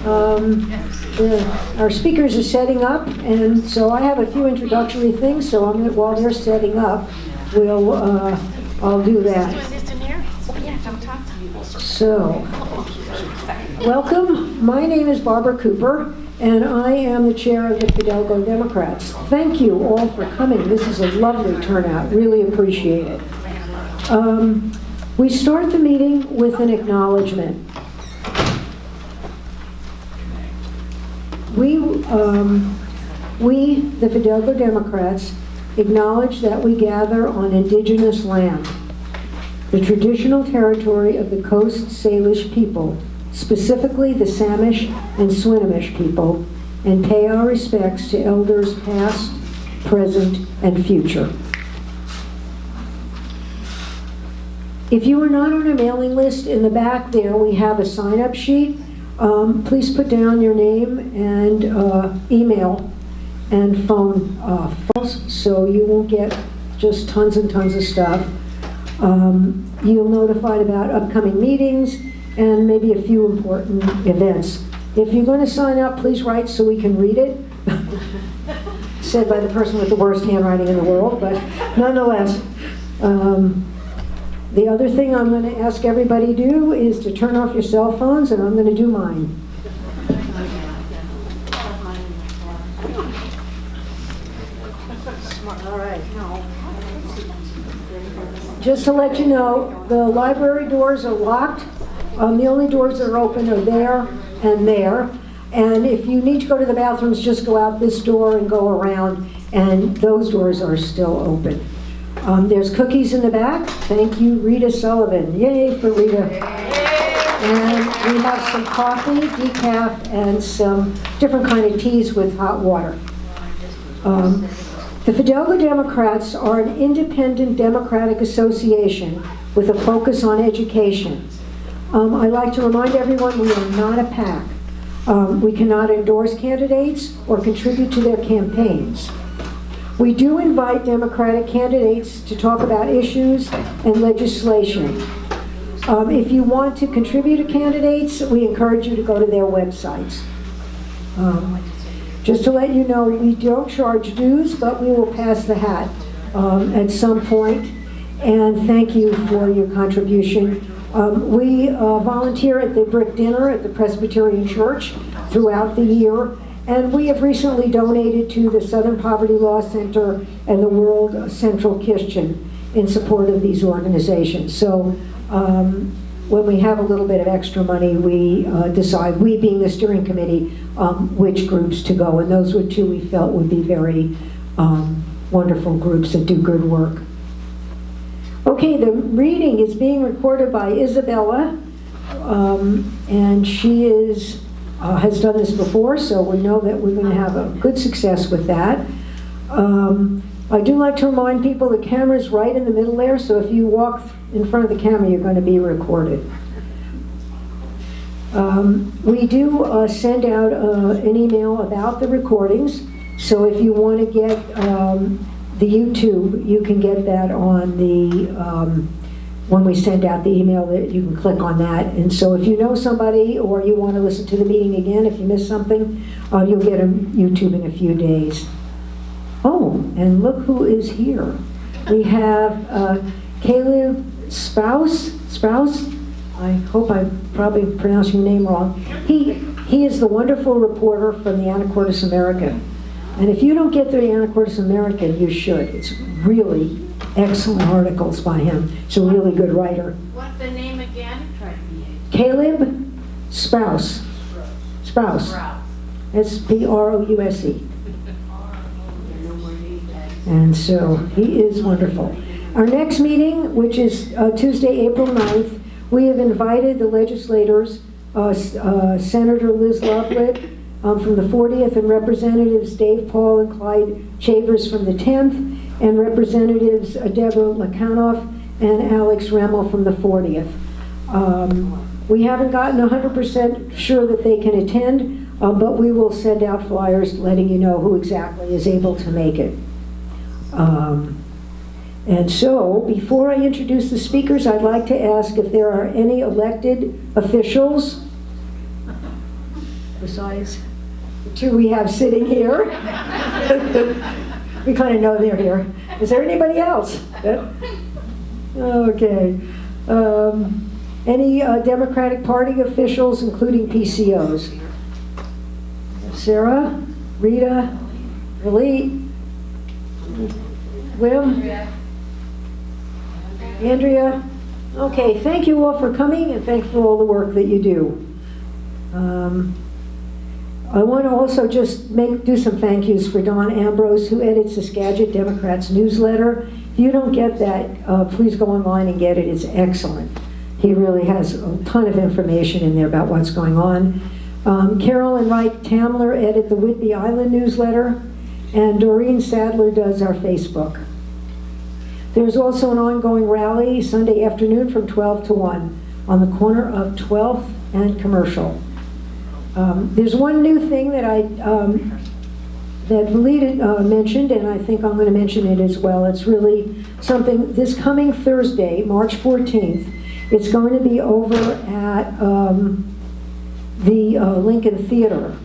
Our speakers are setting up, and so I have a few introductory things, so while they're setting up, I'll do that. So, welcome. My name is Barbara Cooper, and I am the chair of the Fidalgo Democrats. Thank you all for coming. This is a lovely turnout. Really appreciate it. We start the meeting with an acknowledgement. We, the Fidalgo Democrats, acknowledge that we gather on indigenous land, the traditional territory of the Coast Salish people, specifically the Samish and Swinomish people, and pay our respects to elders past, present, and future. If you are not on a mailing list, in the back there we have a sign-up sheet. Please put down your name and email and phone so you won't get just tons and tons of stuff. You'll notified about upcoming meetings and maybe a few important events. If you're going to sign up, please write so we can read it. Said by the person with the worst handwriting in the world, but nonetheless. The other thing I'm going to ask everybody to do is to turn off your cell phones, and I'm going to do mine. All right. Just to let you know, the library doors are locked. The only doors that are open are there and there. And if you need to go to the bathrooms, just go out this door and go around, and those doors are still open. There's cookies in the back. Thank you, Rita Sullivan. Yay for Rita. And we have some coffee, decaf, and some different kind of teas with hot water. The Fidalgo Democrats are an independent democratic association with a focus on education. I'd like to remind everyone we are not a PAC. We cannot endorse candidates or contribute to their campaigns. We do invite Democratic candidates to talk about issues and legislation. If you want to contribute to candidates, we encourage you to go to their websites. Just to let you know, we don't charge dues, but we will pass the hat at some point. And thank you for your contribution. We volunteer at the Brick Dinner at the Presbyterian Church throughout the year. And we have recently donated to the Southern Poverty Law Center and the World Central Kitchen in support of these organizations. So when we have a little bit of extra money, we decide, we being the steering committee, which groups to go. And those were two we felt would be very wonderful groups that do good work. Okay, the reading is being recorded by Isabella, and she has done this before, so we know that we're going to have a good success with that. I do like to remind people the camera's right in the middle there, so if you walk in front of the camera, you're going to be recorded. We do send out an email about the recordings, so if you want to get the YouTube, you can get that on the when we send out the email, that you can click on that. And so if you know somebody or you want to listen to the meeting again, if you missed something, you'll get a YouTube in a few days. Oh, and look who is here. We have Caleb Spouse. I hope I'm probably pronouncing your name wrong. He is the wonderful reporter from the Anacortes American. And if you don't get the Anacortes American, you should. It's really excellent articles by him. He's a really good writer. What's the name again? Caleb Spouse. S-P-R-O-U-S-E. And so he is wonderful. Our next meeting, which is Tuesday, April 9th, we have invited the legislators, Senator Liz Lovelit from the 40th, and Representatives Dave Paul and Clyde Chavers from the 10th, and Representatives Deborah Lakanoff and Alex Remmel from the 40th. We haven't gotten 100% sure that they can attend, but we will send out flyers letting you know who exactly is able to make it. And so, before I introduce the speakers, I'd like to ask if there are any elected officials besides the two we have sitting here. We kind of know they're here. Is there anybody else? Okay. Any Democratic Party officials, including PCOs? Sarah, Rita, Elite, Wim, Andrea. Okay, thank you all for coming, and thanks for all the work that you do. I want to also just do some thank yous for Don Ambrose, who edits the Skagit Democrat's newsletter. If you don't get that, please go online and get it. It's excellent. He really has a ton of information in there about what's going on. Carol and Wright Tamler edit the Whidbey Island newsletter, and Doreen Sadler does our Facebook. There's also an ongoing rally Sunday afternoon from 12 to 1 on the corner of 12th and Commercial. There's one new thing that that Valita mentioned, and I think I'm going to mention it as well. It's really something, this coming Thursday, March 14th, it's going to be over at the Lincoln Theater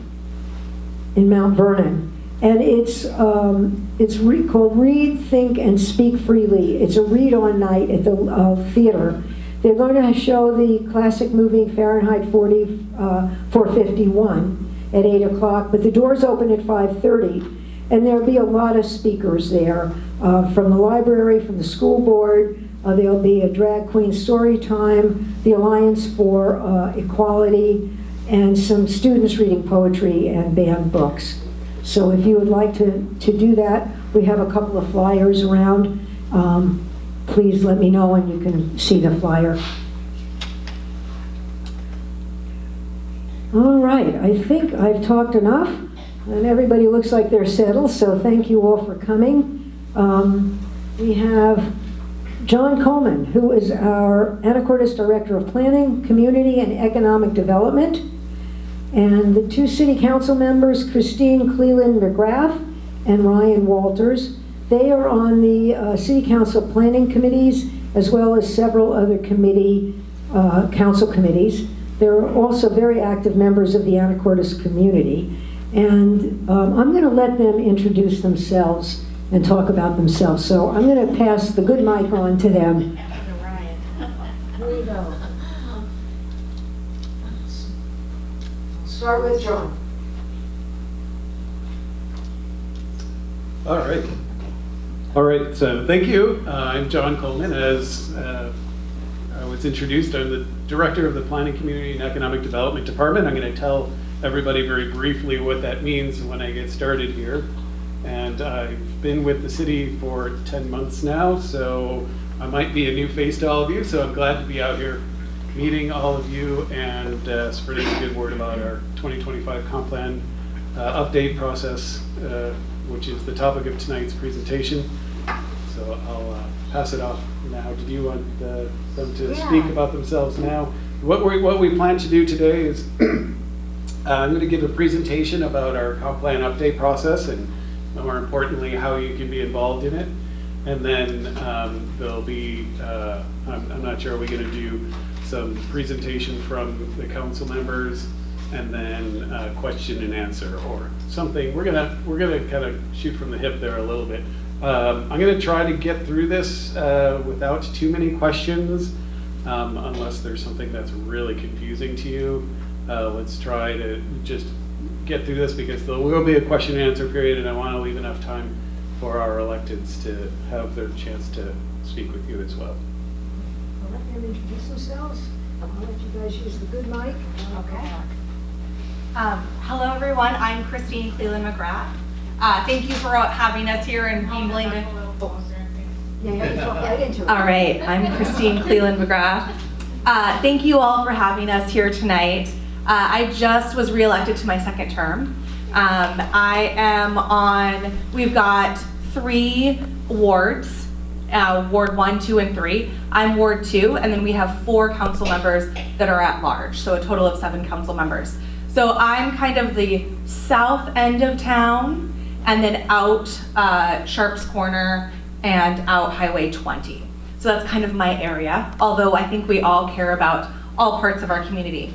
in Mount Vernon. And it's called Read, Think, and Speak Freely. It's a read-on night at the theater. They're going to show the classic movie Fahrenheit 451 at 8 o'clock, but the doors open at 5:30, and there'll be a lot of speakers there from the library, from the school board. There'll be a drag queen story time, the Alliance for Equality, and some students reading poetry and banned books. So if you would like to do that, we have a couple of flyers around. Please let me know and you can see the flyer. All right, I think I've talked enough, and everybody looks like they're settled, so thank you all for coming. We have John Coleman, who is our Anacortes Director of Planning, Community, and Economic Development. And the two city council members, Christine Cleland McGrath and Ryan Walters, they are on the city council planning committees, as well as several other council committees. They're also very active members of the Anacortes community. And I'm going to let them introduce themselves and talk about themselves. So I'm going to pass the good mic on to them. Here you go. Start with John. All right, so thank you. I'm John Coleman. As I was introduced, I'm the Director of the Planning, Community, and Economic Development Department. I'm going to tell everybody very briefly what that means when I get started here. And I've been with the city for 10 months now, so I might be a new face to all of you, so I'm glad to be out here meeting all of you and spreading a good word about our 2025 comp plan update process, which is the topic of tonight's presentation. So I'll pass it off now. Did you want them to speak about themselves now? What we plan to do today is I'm going to give a presentation about our comp plan update process and more importantly how you can be involved in it. And then there'll be, I'm not sure, are we going to do some presentation from the council members and then question and answer or something. We're gonna kind of shoot from the hip there a little bit. I'm gonna try to get through this without too many questions, unless there's something that's really confusing to you. Let's try to just get through this because there will be a question and answer period, and I want to leave enough time for our electeds to have their chance to speak with you as well. I'll let them introduce themselves. I'll let you guys use the good mic. Okay. Hello everyone, I'm Christine Cleland McGrath. Thank you for having us here and being willing to... Talk right into it. All right, I'm Christine Cleland McGrath. Thank you all for having us here tonight. I just was reelected to my second term. We've got 3 wards, Ward 1, 2, and 3. I'm Ward 2, and then we have 4 council members that are at large, so a total of 7 council members. So I'm kind of the south end of town, and then out Sharp's Corner and out Highway 20. So that's kind of my area, although I think we all care about all parts of our community.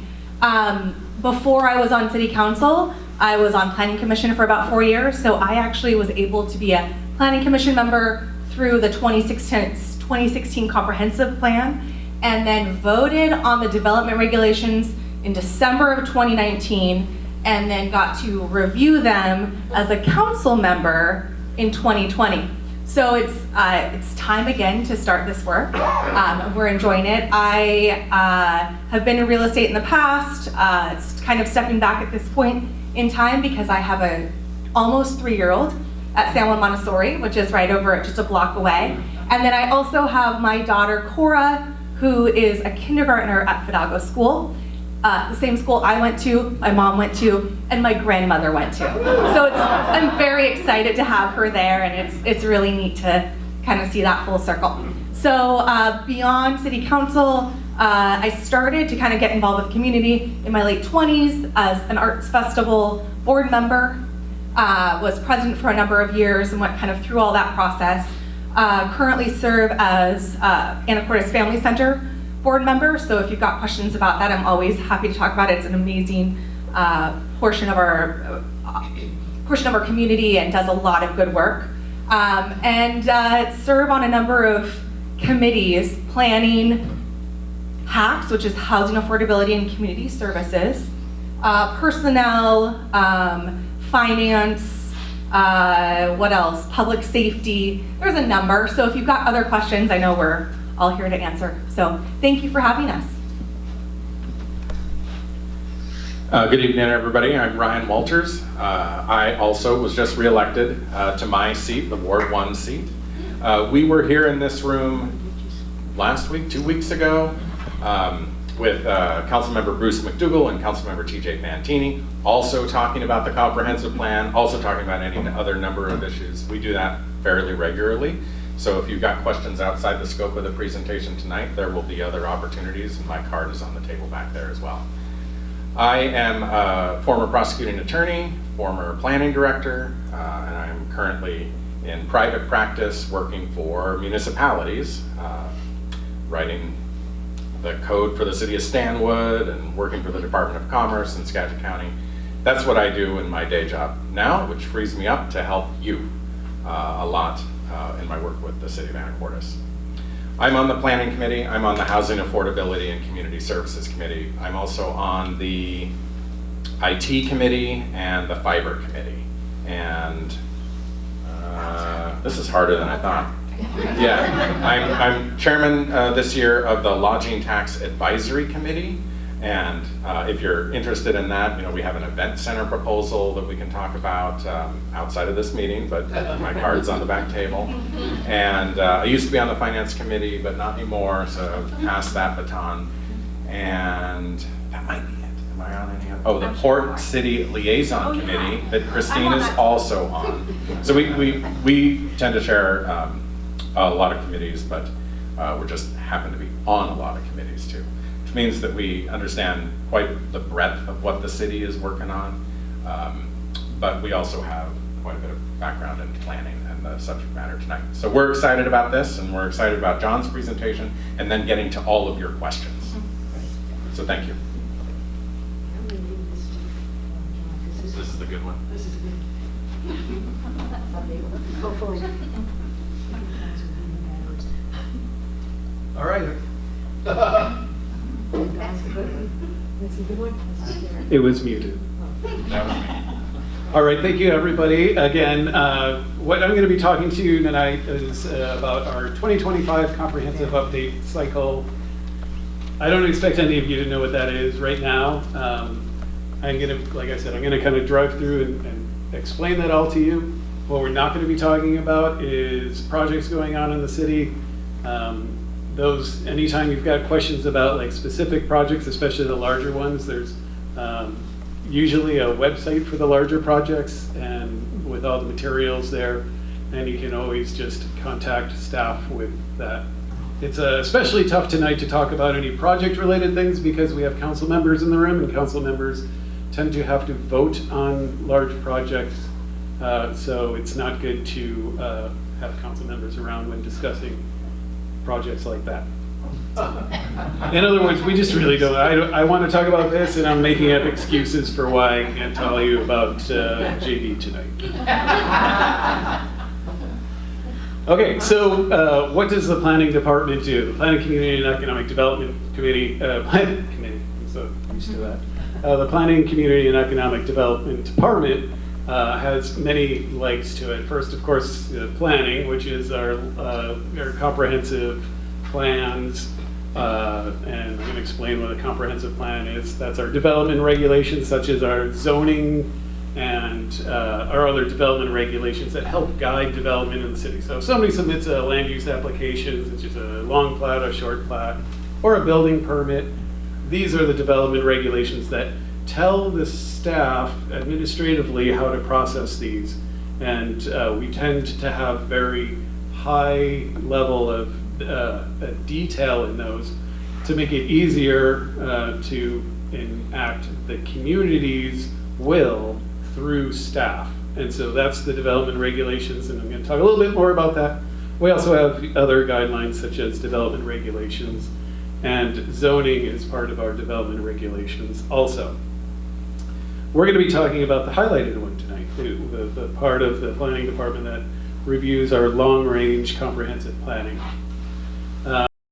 Before I was on city council, I was on planning commission for about 4 years, so I actually was able to be a planning commission member through the 2016 comprehensive plan, and then voted on the development regulations in December of 2019, and then got to review them as a council member in 2020. So it's time again to start this work. We're enjoying it. I have been in real estate in the past. It's kind of stepping back at this point in time because I have a almost 3-year-old at San Juan Montessori, which is right over just a block away. And then I also have my daughter Cora, who is a kindergartner at Fidalgo School. The same school I went to, my mom went to, and my grandmother went to. So I'm very excited to have her there, and it's really neat to kind of see that full circle. So beyond city council, I started to kind of get involved with the community in my late 20s as an arts festival board member, was president for a number of years and went kind of through all that process. Currently serve as Anacortes Family Center board member, so if you've got questions about that, I'm always happy to talk about it. It's an amazing portion of our community and does a lot of good work. And serve on a number of committees, planning, HACS, which is Housing Affordability and Community Services, personnel, finance, what else? Public safety. There's a number. So if you've got other questions, I know we're all here to answer. So thank you for having us. Good evening, everybody. I'm Ryan Walters. I also was just reelected to my seat, the Ward 1 seat. We were here in this room last week, 2 weeks ago, with Councilmember Bruce McDougall and Councilmember TJ Fantini, also talking about the comprehensive plan, also talking about any other number of issues. We do that fairly regularly. So if you've got questions outside the scope of the presentation tonight, there will be other opportunities, and my card is on the table back there as well. I am a former prosecuting attorney, former planning director, and I'm currently in private practice working for municipalities, writing the code for the city of Stanwood and working for the Department of Commerce in Skagit County. That's what I do in my day job now, which frees me up to help you a lot in my work with the city of Anacortes. I'm on the planning committee, I'm on the housing affordability and community services committee. I'm also on the IT committee and the fiber committee. And this is harder than I thought. Yeah, I'm chairman this year of the Lodging Tax Advisory Committee. And if you're interested in that, you know, we have an event center proposal that we can talk about outside of this meeting, but my card's on the back table. And I used to be on the finance committee, but not anymore, so I've passed that baton. And that might be it. Am I on any other? Oh, the Port City Liaison Committee that Christine is also on. So we tend to share a lot of committees, but we just happen to be on a lot of committees too. Which means that we understand quite the breadth of what the city is working on, but we also have quite a bit of background in planning and the subject matter tonight. So we're excited about this, and we're excited about John's presentation, and then getting to all of your questions. So thank you. This is the good one. This is good. Hopefully. All right. That's a good one. That's a good one. It was muted. That was me. All right, thank you, everybody. Again, what I'm going to be talking to you tonight is about our 2025 comprehensive update cycle. I don't expect any of you to know what that is right now. I'm going to, like I said, I'm going to kind of drive through and explain that all to you. What we're not going to be talking about is projects going on in the city. Those, anytime you've got questions about like specific projects, especially the larger ones, there's usually a website for the larger projects and with all the materials there, and you can always just contact staff with that. It's especially tough tonight to talk about any project-related things because we have council members in the room, and council members tend to have to vote on large projects, so it's not good to have council members around when discussing projects like that. In other words, we just really don't. I want to talk about this, and I'm making up excuses for why I can't tell you about JV tonight. Okay, so what does the planning department do? The Planning Community and Economic Development Committee, Planning Committee, I'm so used to that. The Planning Community and Economic Development Department has many legs to it. First, of course, planning, which is our comprehensive plans, and I'm going to explain what a comprehensive plan is. That's our development regulations, such as our zoning and our other development regulations that help guide development in the city. So if somebody submits a land use application, which is a long plat, a short plat, or a building permit, these are the development regulations that tell the staff administratively how to process these. And we tend to have very high level of detail in those to make it easier to enact the community's will through staff. And so that's the development regulations, and I'm going to talk a little bit more about that. We also have other guidelines such as development regulations, and zoning is part of our development regulations also. We're going to be talking about the highlighted one tonight, the part of the planning department that reviews our long-range comprehensive planning.